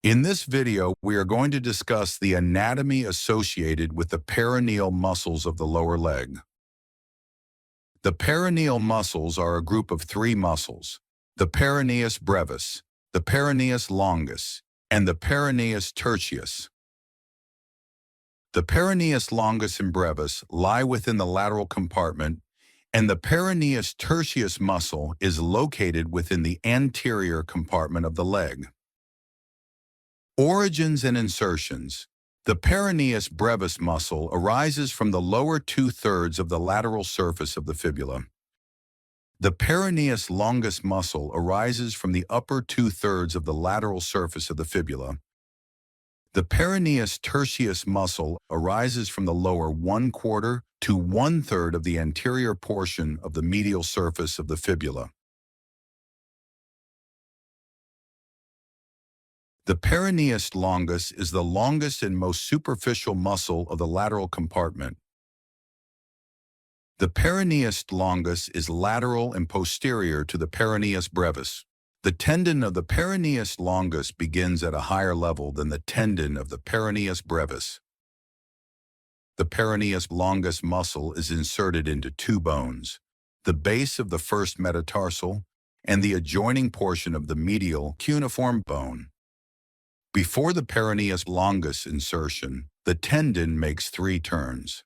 In this video, we are going to discuss the anatomy associated with the peroneal muscles of the lower leg. The peroneal muscles are a group of three muscles: the peroneus brevis, the peroneus longus, and the peroneus tertius. The peroneus longus and brevis lie within the lateral compartment, and the peroneus tertius muscle is located within the anterior compartment of the leg. Origins and insertions. The peroneus brevis muscle arises from the lower two-thirds of the lateral surface of the fibula. The peroneus longus muscle arises from the upper two-thirds of the lateral surface of the fibula. The peroneus tertius muscle arises from the lower 1/4 to 1/3 of the anterior portion of the medial surface of the fibula. The peroneus longus is the longest and most superficial muscle of the lateral compartment. The peroneus longus is lateral and posterior to the peroneus brevis. The tendon of the peroneus longus begins at a higher level than the tendon of the peroneus brevis. The peroneus longus muscle is inserted into two bones: the base of the first metatarsal and the adjoining portion of the medial cuneiform bone. Before the peroneus longus insertion, the tendon makes three turns.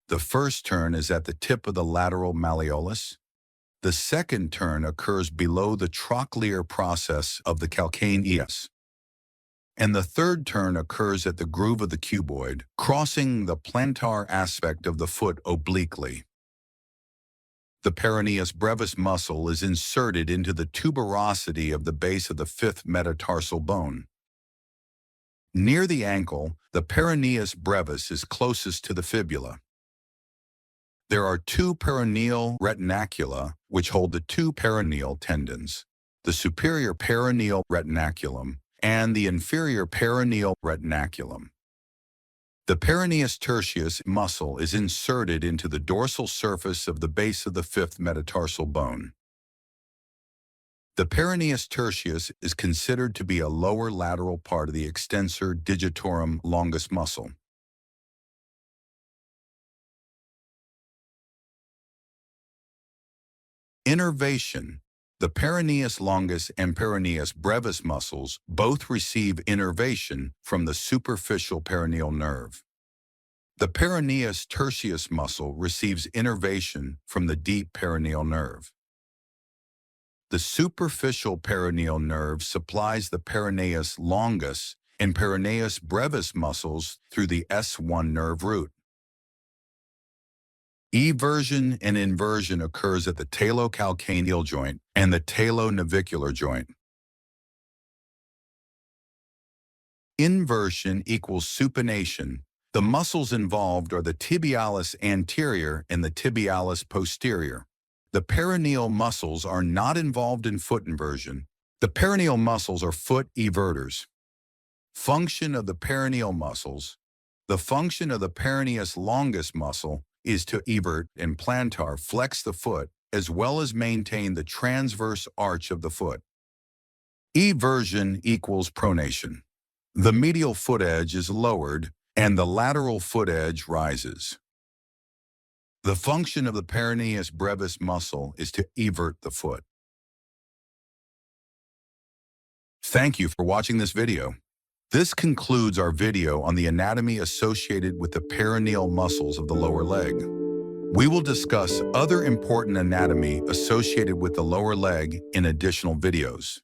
The first turn is at the tip of the lateral malleolus. The second turn occurs below the trochlear process of the calcaneus. And the third turn occurs at the groove of the cuboid, crossing the plantar aspect of the foot obliquely. The peroneus brevis muscle is inserted into the tuberosity of the base of the fifth metatarsal bone. Near the ankle, the peroneus brevis is closest to the fibula. There are two peroneal retinacula which hold the two peroneal tendons: the superior peroneal retinaculum and the inferior peroneal retinaculum. The peroneus tertius muscle is inserted into the dorsal surface of the base of the fifth metatarsal bone. The peroneus tertius is considered to be a lower lateral part of the extensor digitorum longus muscle. Innervation. The peroneus longus and peroneus brevis muscles both receive innervation from the superficial peroneal nerve. The peroneus tertius muscle receives innervation from the deep peroneal nerve. The superficial peroneal nerve supplies the peroneus longus and peroneus brevis muscles through the S1 nerve root. Eversion and inversion occurs at the talocalcaneal joint and the talonavicular joint. Inversion equals supination. The muscles involved are the tibialis anterior and the tibialis posterior. The peroneal muscles are not involved in foot inversion. The peroneal muscles are foot everters. Function of the peroneal muscles. The function of the peroneus longus muscle is to evert and plantar flex the foot, as well as maintain the transverse arch of the foot. Eversion equals pronation. The medial foot edge is lowered and the lateral foot edge rises. The function of the peroneus brevis muscle is to evert the foot. Thank you for watching this video. This concludes our video on the anatomy associated with the peroneal muscles of the lower leg. We will discuss other important anatomy associated with the lower leg in additional videos.